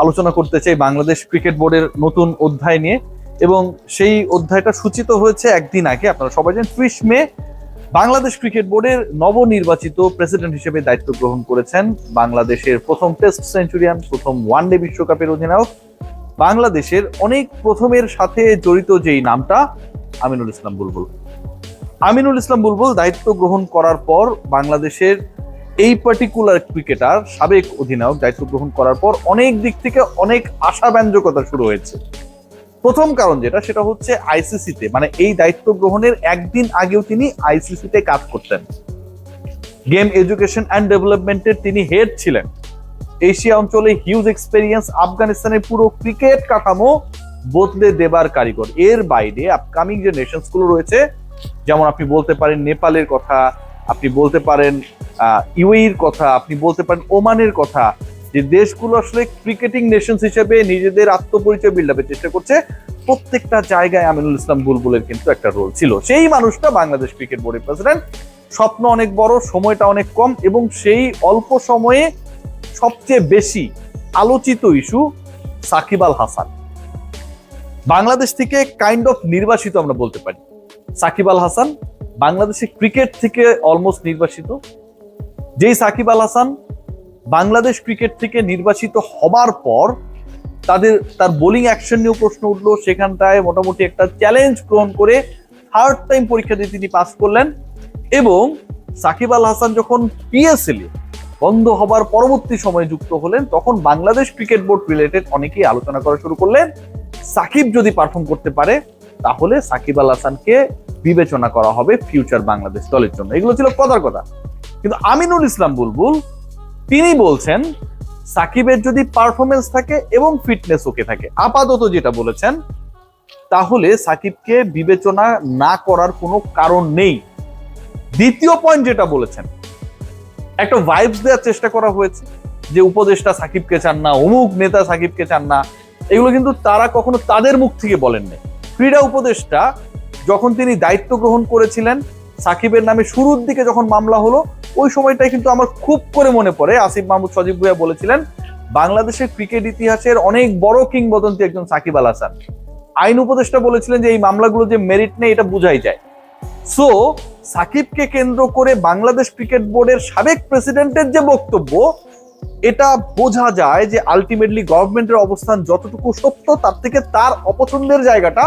আলোচনা করতে চাই বাংলাদেশ ক্রিকেট বোর্ডের নতুন অধ্যায় নিয়ে। এবং সেই অধ্যায়টা সূচিত হয়েছে একদিন আগে, আপনারা সবাই জানেন 30 মে বাংলাদেশ ক্রিকেট বোর্ডের নবনির্বাচিত প্রেসিডেন্ট হিসেবে দায়িত্ব গ্রহণ করেছেন বাংলাদেশের প্রথম টেস্ট সেঞ্চুরিয়ান, প্রথম ওয়ানডে বিশ্বকাপের অধিনায়ক, বাংলাদেশের অনেক প্রথমের সাথে জড়িত যেই নামটা আমিনুল ইসলাম বুলবুল। আমিনুল ইসলাম বুলবুল দায়িত্ব গ্রহণ করার পর বাংলাদেশের এই পার্টিকুলার ক্রিকেটার সাবেক অধিনায়ক দায়িত্ব গ্রহণ করার পর অনেক দিক থেকে অনেক আশাব্যঞ্জকতা শুরু হয়েছে। প্রথম কারণ যেটা, সেটা হচ্ছে আইসিসিতে, মানে এই দায়িত্ব গ্রহণের একদিন আগেও তিনি আইসিসিতে কাজ করতেন। গেম এডুকেশন অ্যান্ড ডেভেলপমেন্টের তিনি হেড ছিলেন। এশিয়া অঞ্চলে হিউজ এক্সপেরিয়েন্স, আফগানিস্তানের পুরো ক্রিকেট কাঠামো বদলে দেবার কারিগর। এর বাইরে আপকামিং যে নেশনস গুলো রয়েছে, যেমন আপনি বলতে পারেন নেপালের কথা, আপনি বলতে পারেন ইউএইর কথা, আপনি বলতে পারেন ওমানের কথা, যে দেশগুলো আসলে ক্রিকেটিং নেশনস হিসেবে নিজেদের আত্মপরিচয় বিল্ড আপের চেষ্টা করছে, প্রত্যেকটা জায়গায় আমিনুল ইসলাম বুলবুলের কিন্তু একটা রোল ছিল। সেই মানুষটা বাংলাদেশ ক্রিকেট বোর্ডের প্রেসিডেন্ট। স্বপ্ন অনেক বড়, সময়টা অনেক কম, এবং সেই অল্প সময়ে সবচেয়ে বেশি আলোচিত ইস্যু সাকিব আল হাসান। বাংলাদেশ থেকে কাইন্ড অফ নির্বাসিত আমরা বলতে পারি। সাকিব আল হাসান বাংলাদেশের ক্রিকেট থেকে অলমোস্ট নির্বাসিত। যেই সাকিব আল হাসান বাংলাদেশ ক্রিকেট থেকে নির্বাচিত হবার পর তার বোলিং অ্যাকশন নিয়েও প্রশ্ন উঠলো। সেখানটায় মোটামুটি একটা চ্যালেঞ্জ গ্রহণ করে থার্ড টাইম পরীক্ষা দিয়ে তিনি পাস করলেন। এবং সাকিব আল হাসান যখন পিএসএল বন্ধ হবার পরবর্তী সময়ে যুক্ত হলেন, তখন বাংলাদেশ ক্রিকেট বোর্ড রিলেটেড অনেকেই আলোচনা করা শুরু করলেন, সাকিব যদি পারফর্ম করতে পারে তাহলে সাকিব আল হাসানকে বিবেচনা করা হবে ফিউচার বাংলাদেশ দলের জন্য। এগুলো ছিল কথার কথা। কিন্তু আমিনুল ইসলাম বুলবুল তিনি বলছেন সাকিবের যদি পারফরমেন্স থাকে এবং ফিটনেস ওকে থাকে, আপাতত যেটা বলেছেন, তাহলে সাকিবকে বিবেচনা না করার কোনো কারণ নেই। দ্বিতীয় পয়েন্ট যেটা বলেছেন, একটা ভাইবস দেওয়ার চেষ্টা করা হয়েছে যে উপদেষ্টা সাকিবকে চান না, অমুক নেতা সাকিবকে চান না। এগুলো কিন্তু তারা কখনো তাদের মুখ থেকে বলেন নাই। ক্রীড়া উপদেষ্টা যখন তিনি দায়িত্ব গ্রহণ করেছিলেন, সাকিবের নামে শুরুর দিকে যখন মামলা হলো, ওই সময়টাই কিন্তু আমার খুব করে মনে পড়ে আসিফ মাহমুদ সজীব ভুঁইয়া বলেছিলেন বাংলাদেশের ক্রিকেট ইতিহাসের অনেক বড় কিংবদন্তি একজন সাকিব আল হাসান। আইন উপদেষ্টা বলেছিলেন যে এই মামলাগুলো যে মেরিট নেই এটা বোঝাই যায়। সো সাকিবকে কেন্দ্র করে বাংলাদেশ ক্রিকেট বোর্ডের সাবেক প্রেসিডেন্টের যে বক্তব্য, এটা বোঝা যায় যে আলটিমেটলি গভর্নমেন্টের অবস্থান যতটুকু সত্য, তার থেকে তার অপছন্দের জায়গাটা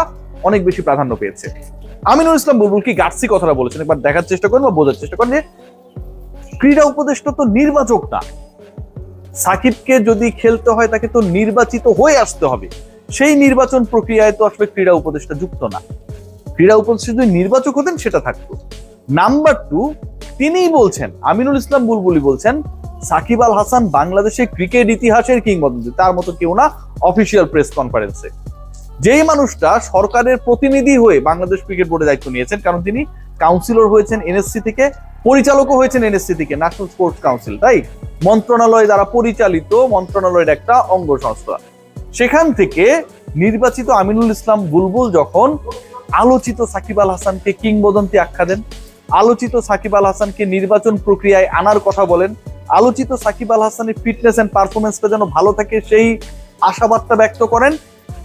অনেক বেশি প্রাধান্য পেয়েছে। আমিনুল ইসলাম বুলবুল কি গার্সি কথাটা বলেছেন, একবার দেখার চেষ্টা করেন বা বোঝার চেষ্টা করেন যে ক্রীড়া উপদেষ্টা তো নির্বাচক না। সাকিবকে যদি খেলতে হয় তাকে তো নির্বাচিত হয়ে আসতে হবে। সেই নির্বাচন প্রক্রিয়ায় তো আসলে ক্রীড়া উপদেষ্টা যুক্ত না। ক্রীড়া উপদেষ্টা যদি নির্বাচক হতেন সেটা থাকতো। নাম্বার 2, তিনিই বলছেন, আমিনুল ইসলাম বুলবুলি বলছেন সাকিব আল হাসান বাংলাদেশের ক্রিকেট ইতিহাসের কিংবদন্তি, তার মতো কেউ না অফিসিয়াল প্রেস কনফারেন্সে। যেই মানুষটা সরকারের প্রতিনিধি হয়ে বাংলাদেশ ক্রিকেট বোর্ডে দায়িত্ব নিয়েছেন, কারণ তিনি কাউন্সিলর হয়েছেন এনএসসি থেকে, পরিচালকও হয়েছেন এনএসসি থেকে, ন্যাশনাল স্পোর্টস কাউন্সিল, তাই মন্ত্রণালয় দ্বারা পরিচালিত মন্ত্রণালয়ের একটা অঙ্গ সংস্থা। সেখান থেকে নির্বাচিত আমিনুল ইসলাম বুলবুল যখন আলোচিত সাকিব আল হাসানকে কিংবদন্তি আখ্যা দেন, আলোচিত সাকিব আল হাসানকে নির্বাচন প্রক্রিয়ায় আনার কথা বলেন, আলোচিত সাকিব আল হাসানের ফিটনেস এন্ড পারফরমেন্সটা যেন ভালো থাকে সেই আশাবাদটা ব্যক্ত করেন,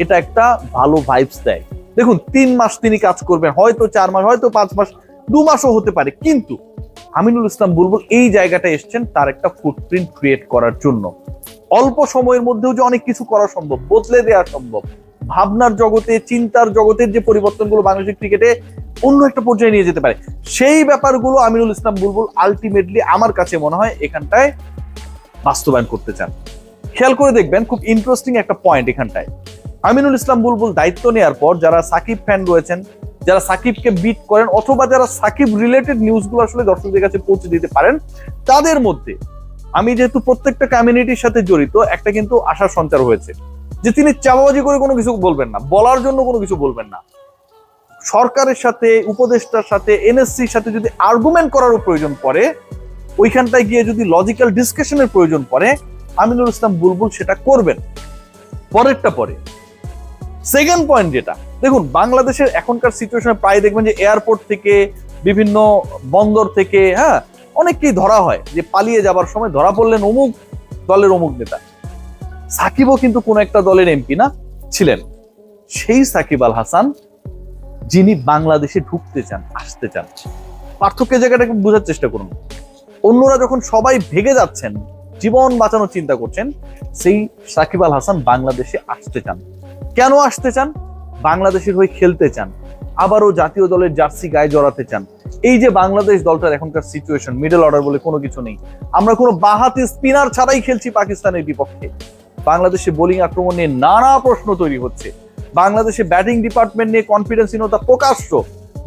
এটা একটা ভালো ভাইবস দেয়। দেখুন 3 মাস তিনি কাজ করবেন, হয়তো 4 মাস, হয়তো 5 মাস, 2 মাসও হতে পারে, কিন্তু আমিনুল ইসলাম বুলবুল এই জায়গাটা এসছেন তার একটা ফুটপ্রিন্ট ক্রিয়েট করার জন্য। অল্প সময়ের মধ্যেও যে অনেক কিছু করা সম্ভব, বদলে দেওয়া সম্ভব, ভাবনার জগতে, চিন্তার জগতের যে পরিবর্তনগুলো বাংলাদেশের ক্রিকেটে অন্য একটা পর্যায়ে নিয়ে যেতে পারে, সেই ব্যাপারগুলো আমিনুল ইসলাম বুলবুল আলটিমেটলি আমার কাছে মনে হয় এখানটায় বাস্তবায়ন করতে চান। খেয়াল করে দেখবেন খুব ইন্টারেস্টিং একটা পয়েন্ট এখানটায়। আমিনুল ইসলাম বুলবুল দায়িত্ব নেওয়ার পর যারা সাকিব ফ্যান রয়েছেন, যারা সাকিবকে বিট করেন, অথবা যারা সাকিব রিলেটেড নিউজগুলো আসলে দর্শকদের কাছে পৌঁছে দিতে পারেন, তাদের মধ্যে আমি যেহেতু প্রত্যেকটা কমিউনিটির সাথে জড়িত, একটা কিন্তু আশার সঞ্চার হয়েছে যে তিনি চাপাবাজি করে কোনো কিছু বলবেন না, বলার জন্য কোনো কিছু বলবেন না। সরকারের সাথে, উপদেষ্টার সাথে, এনএসসির সাথে যদি আর্গুমেন্ট করারও প্রয়োজন পড়ে, ওইখানটায় গিয়ে যদি লজিক্যাল ডিসকাশনের প্রয়োজন পড়ে, আমিনুল ইসলাম বুলবুল সেটা করবেন। পরেরটা পরে সেকেন্ড পয়েন্ট যেটা, দেখুন বাংলাদেশের এখনকার সিচুয়েশনে প্রায় দেখবেন যে এয়ারপোর্ট থেকে, বিভিন্ন বন্দর থেকে, অনেককেই ধরা হয় যে পালিয়ে যাবার সময় ধরা পড়লেন অমুক দলের অমুক নেতা। সাকিবও কিন্তু কোন একটা দলের এমপি না ছিলেন, সেই সাকিব আল হাসান যিনি বাংলাদেশে ঢুকতে চান, আসতে চান। পার্থক্যের জায়গাটাকে বোঝার চেষ্টা করুন। অন্যরা যখন সবাই ভেগে যাচ্ছেন, জীবন বাঁচানোর চিন্তা করছেন, সেই সাকিব আল হাসান বাংলাদেশে আসতে চান। কেন আসতে চান? বাংলাদেশের হয়ে খেলতে চান, আবারও জাতীয় দলের জার্সি গায়ে জড়াতে চান। এই যে বাংলাদেশ দলটার এখনকার সিচুয়েশন, মিডল অর্ডার বলে কোনো কিছু নেই। আমরা কোনো বাহাতি স্পিনার ছাড়াই খেলছি পাকিস্তানের বিপক্ষে। বাংলাদেশে বোলিং আক্রমণ নিয়ে নানা প্রশ্ন তৈরি হচ্ছে। বাংলাদেশে ব্যাটিং ডিপার্টমেন্ট নিয়ে কনফিডেন্সহীনতা প্রকাশ্য।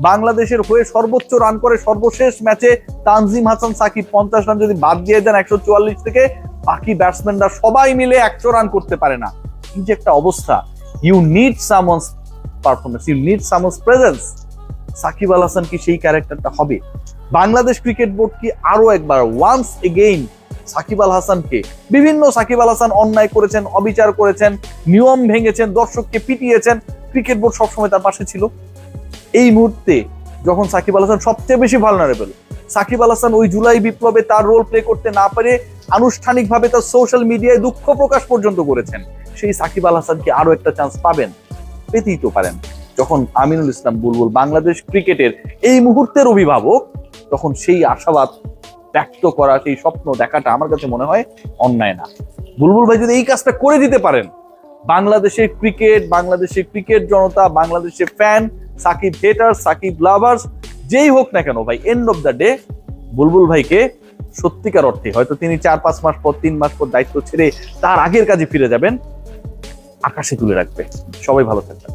বাংলাদেশের হয়ে সর্বোচ্চ রান করে সর্বশেষ ম্যাচে তানজিম হাসান সাকিব 50 রান যদি বাদ দিয়ে দেন 144 থেকে, বাকি ব্যাটসম্যানরা সবাই মিলে 100 রান করতে পারে না। এই যে একটা অবস্থা, you need someone's performance, you need someone's presence. Shakib Al Hasan কি সেই ক্যারেক্টারটা হবে? বাংলাদেশ ক্রিকেট বোর্ড কি আরো একবার ওয়ান্স এগেইন সাকিব আল হাসানকে, বিভিন্ন সাকিব আল হাসান অন্যায় করেছেন, অবিচার করেছেন, নিয়ম ভেঙেছেন, দর্শককে পিটিয়েছেন, ক্রিকেট বোর্ড সবসময় তার পাশে ছিল। এই মুহূর্তে যখন সাকিব আল হাসান সবচেয়ে বেশি ভালনারেবল, সাকিব আল হাসান ওই জুলাই বিপ্লবে তার রোল প্লে করতে না পারে আনুষ্ঠানিকভাবে তার সোশ্যাল মিডিয়ায় দুঃখ প্রকাশ পর্যন্ত করেছেন, সেই সাকিব আল হাসানকে আরো একটা চান্স পাবেন, পেতেই তো পারেন। যখন আমিনুল ইসলাম বুলবুল বাংলাদেশ ক্রিকেটের এই মুহূর্তের অভিভাবক, তখন সেই আশাবাদ ব্যক্ত করা, সেই স্বপ্ন দেখাটা আমার কাছে মনে হয় অন্যায় না। বুলবুল ভাই যদি এই কাজটা করে দিতে পারেন, বাংলাদেশের ক্রিকেট, বাংলাদেশের ক্রিকেট জনতা, বাংলাদেশের fan, Shakib hater, Shakib lovers, যেই হোক না কেন ভাই, end of the day Bulbul ভাইকে সত্যিকার অর্থে হয়তো তিনি 4-5 মাস পর, 3 মাস পর দায়িত্ব ছেড়ে তার আগের কাজে ফিরে যাবেন, আকাশে তুলে রাখবে। সবাই ভালো থাকবেন।